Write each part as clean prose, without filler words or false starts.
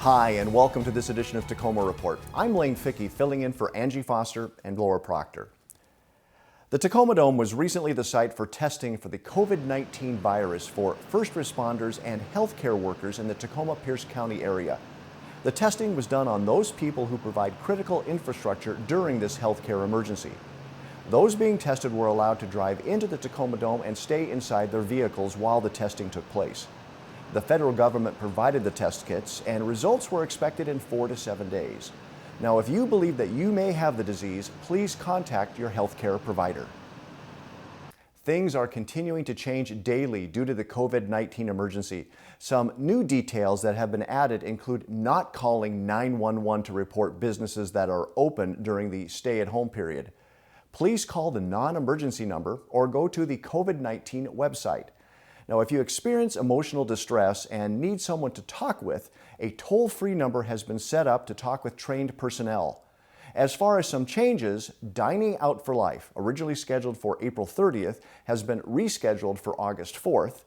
Hi, and welcome to this edition of Tacoma Report. I'm Lane Fickey, filling in for Angie Foster and Laura Proctor. The Tacoma Dome was recently the site for testing for the COVID-19 virus for first responders and healthcare workers in the Tacoma-Pierce County area. The testing was done on those people who provide critical infrastructure during this healthcare emergency. Those being tested were allowed to drive into the Tacoma Dome and stay inside their vehicles while the testing took place. The federal government provided the test kits, and results were expected in 4 to 7 days. Now, if you believe that you may have the disease, please contact your healthcare provider. Things are continuing to change daily due to the COVID-19 emergency. Some new details that have been added include not calling 911 to report businesses that are open during the stay-at-home period. Please call the non-emergency number or go to the COVID-19 website. Now, if you experience emotional distress and need someone to talk with, a toll-free number has been set up to talk with trained personnel. As far as some changes, Dining Out for Life, originally scheduled for April 30th, has been rescheduled for August 4th,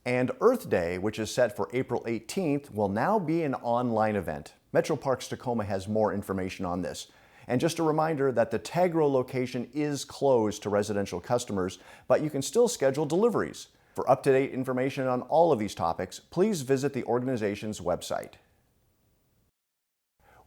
and Earth Day, which is set for April 18th, will now be an online event. Metro Parks Tacoma has more information on this. And just a reminder that the Tagro location is closed to residential customers, but you can still schedule deliveries. For up-to-date information on all of these topics, please visit the organization's website.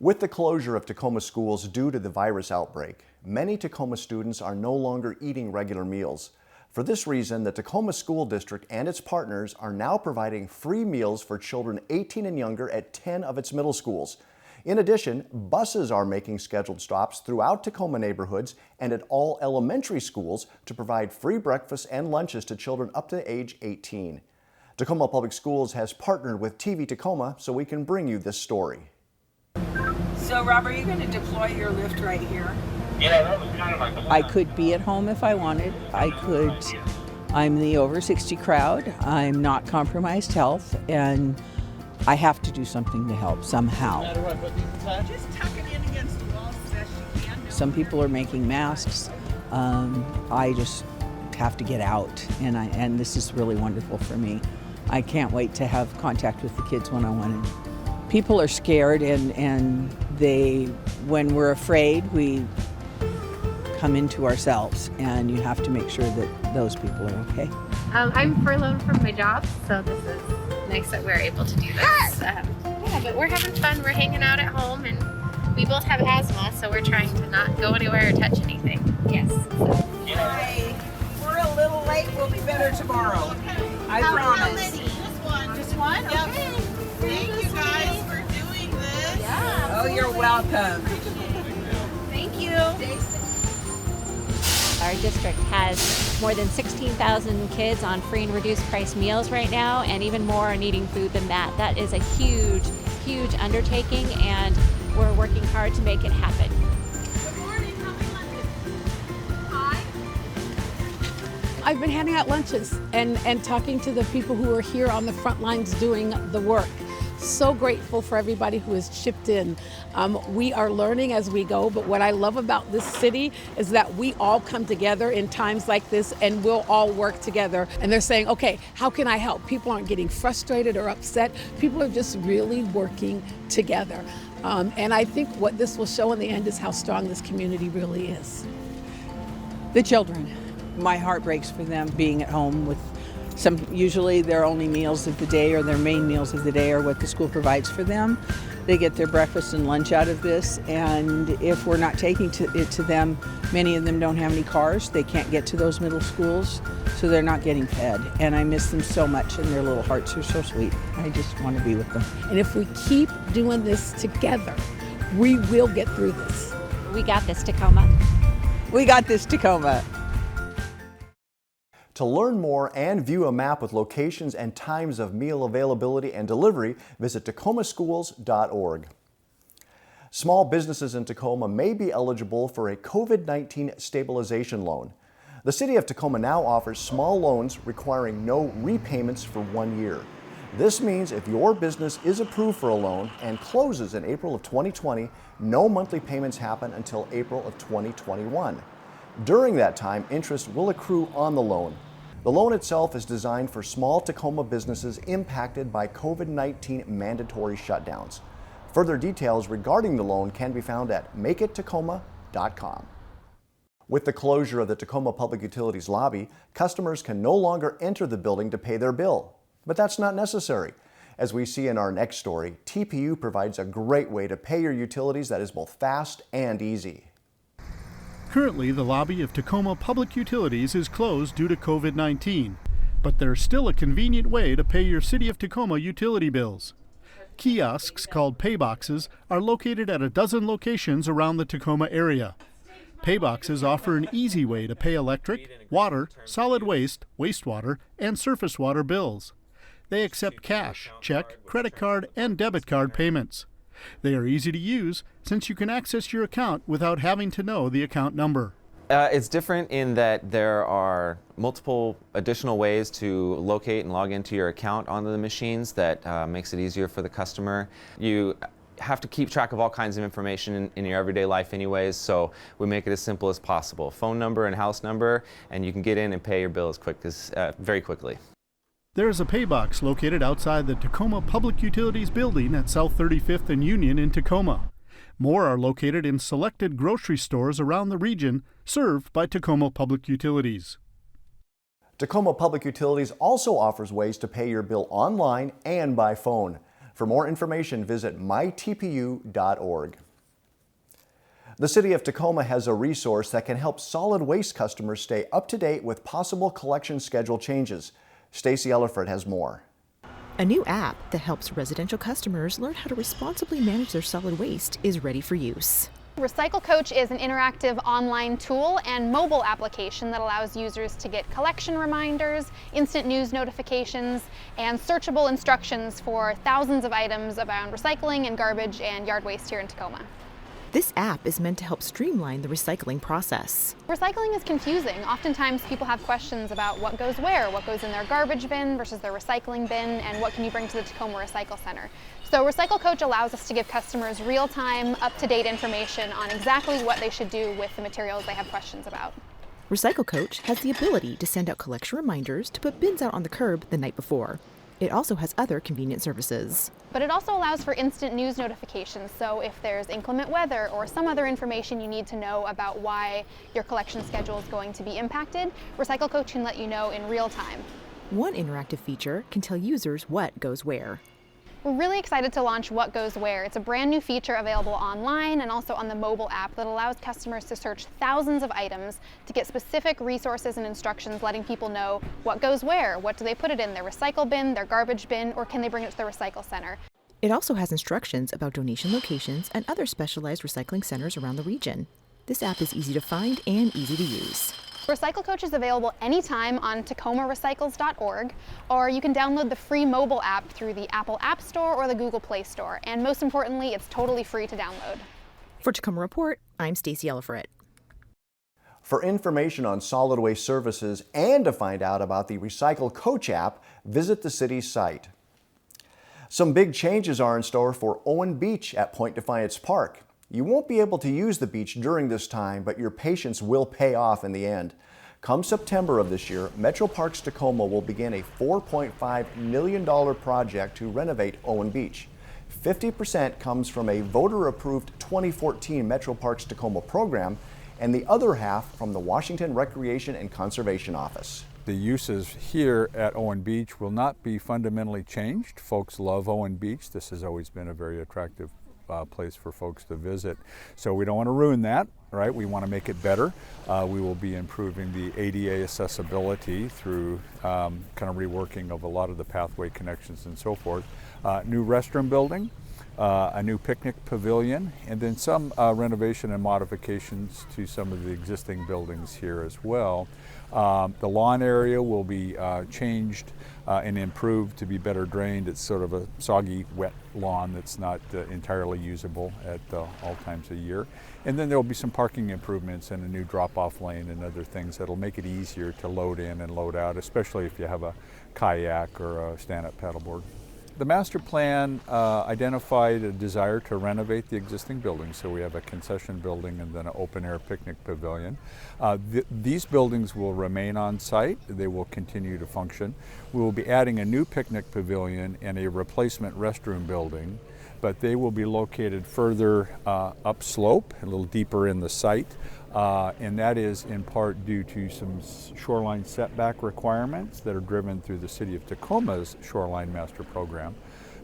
With the closure of Tacoma schools due to the virus outbreak, many Tacoma students are no longer eating regular meals. For this reason, the Tacoma School District and its partners are now providing free meals for children 18 and younger at 10 of its middle schools. In addition, buses are making scheduled stops throughout Tacoma neighborhoods and at all elementary schools to provide free breakfasts and lunches to children up to age 18. Tacoma Public Schools has partnered with TV Tacoma so we can bring you this story. So, Rob, are you going to deploy your lift right here? Yeah, that was kind of my plan. I could be at home if I wanted. I'm the over 60 crowd. I'm not compromised health, and I have to do something to help somehow. Just tuck it in against the wall as best you can. Some people are making masks. I just have to get out, and this is really wonderful for me. I can't wait to have contact with the kids one-on-one. People are scared, and when we're afraid, we come into ourselves, and you have to make sure that those people are okay. I'm furloughed from my job, so this is nice that we're able to do this. Yeah, but we're having fun. We're hanging out at home, and we both have asthma, so we're trying to not go anywhere or touch anything. Yes. Hi. We're a little late. We'll be better tomorrow. I promise. Just one? Yep. Okay. Thank you guys for doing this. Yeah. Oh, you're welcome. Thank you. Our district has more than 16,000 kids on free and reduced price meals right now, and even more are needing food than that. That is a huge, huge undertaking, and we're working hard to make it happen. Good morning. How may I help you? Hi. I've been handing out lunches and talking to the people who are here on the front lines doing the work. So grateful for everybody who has chipped in. We are learning as we go, but what I love about this city is that we all come together in times like this, and we'll all work together. And they're saying, okay, how can I help? People aren't getting frustrated or upset. People are just really working together. And I think what this will show in the end is how strong this community really is. The children, my heart breaks for them being at home with usually their only meals of the day or their main meals of the day are what the school provides for them. They get their breakfast and lunch out of this, and if we're not taking it to them, many of them don't have any cars. They can't get to those middle schools, so they're not getting fed. And I miss them so much, and their little hearts are so sweet. I just want to be with them. And if we keep doing this together, we will get through this. We got this, Tacoma. We got this, Tacoma. To learn more and view a map with locations and times of meal availability and delivery, visit tacomaschools.org. Small businesses in Tacoma may be eligible for a COVID-19 stabilization loan. The City of Tacoma now offers small loans requiring no repayments for 1 year. This means if your business is approved for a loan and closes in April of 2020, no monthly payments happen until April of 2021. During that time, interest will accrue on the loan. The loan itself is designed for small Tacoma businesses impacted by COVID-19 mandatory shutdowns. Further details regarding the loan can be found at makeittacoma.com. With the closure of the Tacoma Public Utilities lobby, customers can no longer enter the building to pay their bill. But that's not necessary. As we see in our next story, TPU provides a great way to pay your utilities that is both fast and easy. Currently, the lobby of Tacoma Public Utilities is closed due to COVID-19, but there's still a convenient way to pay your City of Tacoma utility bills. Kiosks called payboxes are located at a dozen locations around the Tacoma area. Payboxes offer an easy way to pay electric, water, solid waste, wastewater, and surface water bills. They accept cash, check, credit card, and debit card payments. They are easy to use since you can access your account without having to know the account number. It's different in that there are multiple additional ways to locate and log into your account on the machines that makes it easier for the customer. You have to keep track of all kinds of information in your everyday life anyways, so we make it as simple as possible. Phone number and house number, and you can get in and pay your bill very quickly. There is a paybox located outside the Tacoma Public Utilities building at South 35th and Union in Tacoma. More are located in selected grocery stores around the region served by Tacoma Public Utilities. Tacoma Public Utilities also offers ways to pay your bill online and by phone. For more information, visit mytpu.org. The City of Tacoma has a resource that can help solid waste customers stay up to date with possible collection schedule changes. Stacy Elliford has more. A new app that helps residential customers learn how to responsibly manage their solid waste is ready for use. Recycle Coach is an interactive online tool and mobile application that allows users to get collection reminders, instant news notifications, and searchable instructions for thousands of items around recycling and garbage and yard waste here in Tacoma. This app is meant to help streamline the recycling process. Recycling is confusing. Oftentimes people have questions about what goes where, what goes in their garbage bin versus their recycling bin, and what can you bring to the Tacoma Recycle Center. So Recycle Coach allows us to give customers real-time, up-to-date information on exactly what they should do with the materials they have questions about. Recycle Coach has the ability to send out collection reminders to put bins out on the curb the night before. It also has other convenient services. But it also allows for instant news notifications, so if there's inclement weather or some other information you need to know about why your collection schedule is going to be impacted, Recycle Coach can let you know in real time. One interactive feature can tell users what goes where. We're really excited to launch What Goes Where. It's a brand new feature available online and also on the mobile app that allows customers to search thousands of items to get specific resources and instructions letting people know what goes where, what do they put it in, their recycle bin, their garbage bin, or can they bring it to the recycle center. It also has instructions about donation locations and other specialized recycling centers around the region. This app is easy to find and easy to use. Recycle Coach is available anytime on tacomarecycles.org, or you can download the free mobile app through the Apple App Store or the Google Play Store. And most importantly, it's totally free to download. For Tacoma Report, I'm Stacy Elliford. For information on solid waste services and to find out about the Recycle Coach app, visit the city's site. Some big changes are in store for Owen Beach at Point Defiance Park. You won't be able to use the beach during this time, but your patience will pay off in the end. Come September of this year, Metro Parks Tacoma will begin a $4.5 million project to renovate Owen Beach. 50% comes from a voter-approved 2014 Metro Parks Tacoma program, and the other half from the Washington Recreation and Conservation Office. The uses here at Owen Beach will not be fundamentally changed. Folks love Owen Beach. This has always been a very attractive place for folks to visit. So we don't want to ruin that, right? We want to make it better. We will be improving the ADA accessibility through kind of reworking of a lot of the pathway connections and so forth. New restroom building, a new picnic pavilion, and then some renovation and modifications to some of the existing buildings here as well. The lawn area will be changed and improved to be better drained. It's sort of a soggy, wet lawn that's not entirely usable at all times of year. And then there will be some parking improvements and a new drop-off lane and other things that'll make it easier to load in and load out, especially if you have a kayak or a stand-up paddleboard. The master plan identified a desire to renovate the existing buildings, so we have a concession building and then an open-air picnic pavilion. These buildings will remain on site. They will continue to function. We will be adding a new picnic pavilion and a replacement restroom building, but they will be located further upslope, a little deeper in the site. And that is in part due to some shoreline setback requirements that are driven through the City of Tacoma's Shoreline Master Program.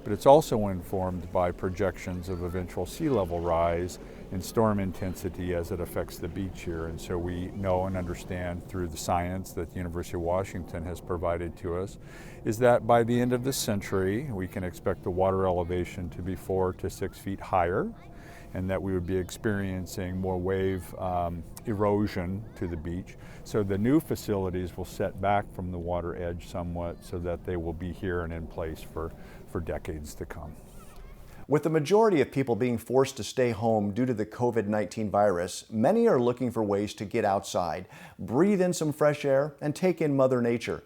But it's also informed by projections of eventual sea level rise and storm intensity as it affects the beach here. And so we know and understand through the science that the University of Washington has provided to us is that by the end of this century, we can expect the water elevation to be 4 to 6 feet higher, and that we would be experiencing more wave erosion to the beach. So the new facilities will set back from the water edge somewhat so that they will be here and in place for decades to come. With the majority of people being forced to stay home due to the COVID-19 virus, many are looking for ways to get outside, breathe in some fresh air, and take in Mother Nature.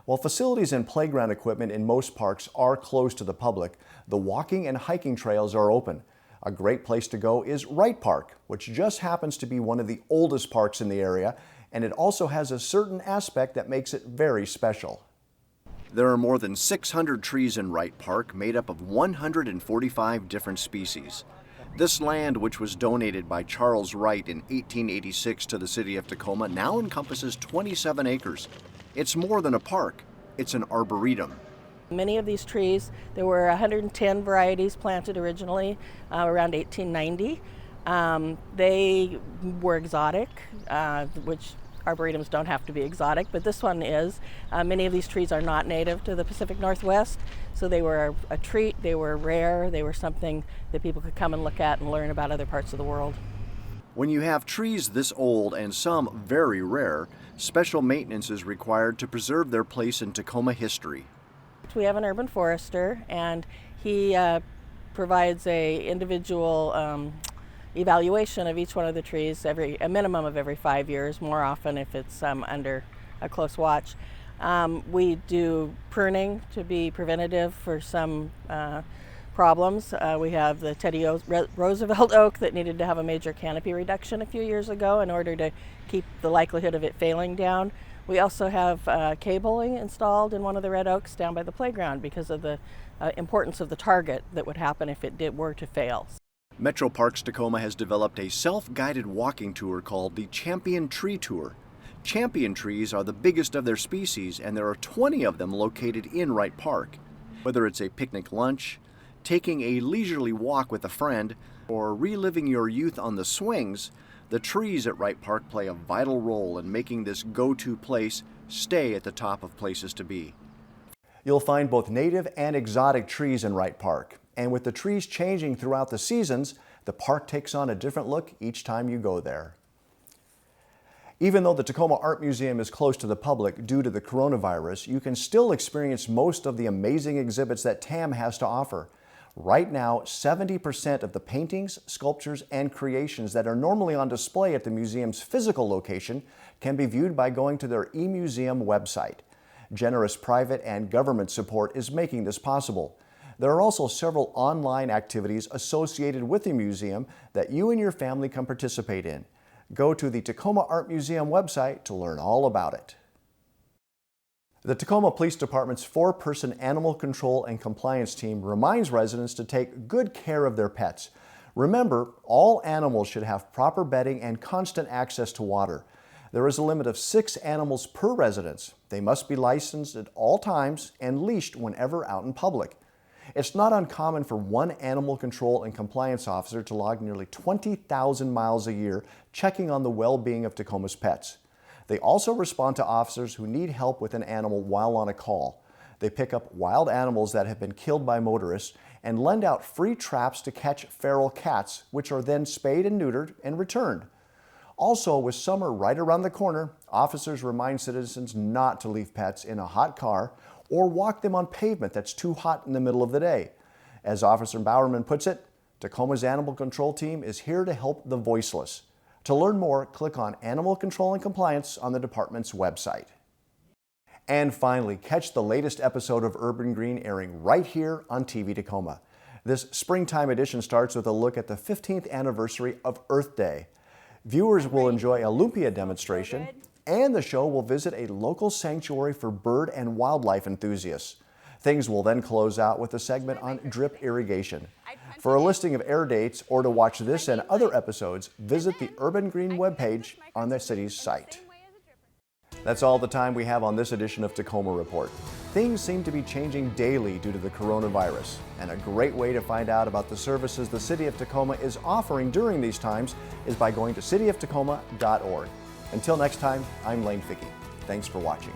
While facilities and playground equipment in most parks are closed to the public, the walking and hiking trails are open. A great place to go is Wright Park, which just happens to be one of the oldest parks in the area, and it also has a certain aspect that makes it very special. There are more than 600 trees in Wright Park, made up of 145 different species. This land, which was donated by Charles Wright in 1886 to the City of Tacoma, now encompasses 27 acres. It's more than a park, it's an arboretum. Many of these trees, there were 110 varieties planted originally around 1890. They were exotic, which arboretums don't have to be exotic, but this one is. Many of these trees are not native to the Pacific Northwest, so they were a treat, they were rare, they were something that people could come and look at and learn about other parts of the world. When you have trees this old and some very rare, special maintenance is required to preserve their place in Tacoma history. We have an urban forester, and he provides a individual evaluation of each one of the trees a minimum of every 5 years, more often if it's under a close watch. We do pruning to be preventative for some problems. We have the Teddy Roosevelt oak that needed to have a major canopy reduction a few years ago in order to keep the likelihood of it failing down. We also have cabling installed in one of the red oaks down by the playground because of the importance of the target that would happen if it were to fail. Metro Parks Tacoma has developed a self-guided walking tour called the Champion Tree Tour. Champion trees are the biggest of their species, and there are 20 of them located in Wright Park. Whether it's a picnic lunch, taking a leisurely walk with a friend, or reliving your youth on the swings, the trees at Wright Park play a vital role in making this go-to place stay at the top of places to be. You'll find both native and exotic trees in Wright Park. And with the trees changing throughout the seasons, the park takes on a different look each time you go there. Even though the Tacoma Art Museum is closed to the public due to the coronavirus, you can still experience most of the amazing exhibits that TAM has to offer. Right now, 70% of the paintings, sculptures, and creations that are normally on display at the museum's physical location can be viewed by going to their eMuseum website. Generous private and government support is making this possible. There are also several online activities associated with the museum that you and your family can participate in. Go to the Tacoma Art Museum website to learn all about it. The Tacoma Police Department's 4-person animal control and compliance team reminds residents to take good care of their pets. Remember, all animals should have proper bedding and constant access to water. There is a limit of 6 animals per residence. They must be licensed at all times and leashed whenever out in public. It's not uncommon for one animal control and compliance officer to log nearly 20,000 miles a year checking on the well-being of Tacoma's pets. They also respond to officers who need help with an animal while on a call. They pick up wild animals that have been killed by motorists and lend out free traps to catch feral cats, which are then spayed and neutered and returned. Also, with summer right around the corner, officers remind citizens not to leave pets in a hot car or walk them on pavement that's too hot in the middle of the day. As Officer Bowerman puts it, Tacoma's Animal Control Team is here to help the voiceless. To learn more, click on Animal Control and Compliance on the department's website. And finally, catch the latest episode of Urban Green airing right here on TV Tacoma. This springtime edition starts with a look at the 15th anniversary of Earth Day. Viewers will enjoy a lumpia demonstration, and the show will visit a local sanctuary for bird and wildlife enthusiasts. Things will then close out with a segment on drip irrigation. For a listing of air dates or to watch this and other episodes, visit the Urban Green webpage on the city's site. That's all the time we have on this edition of Tacoma Report. Things seem to be changing daily due to the coronavirus, and a great way to find out about the services the City of Tacoma is offering during these times is by going to cityoftacoma.org. Until next time, I'm Lane Fickey. Thanks for watching.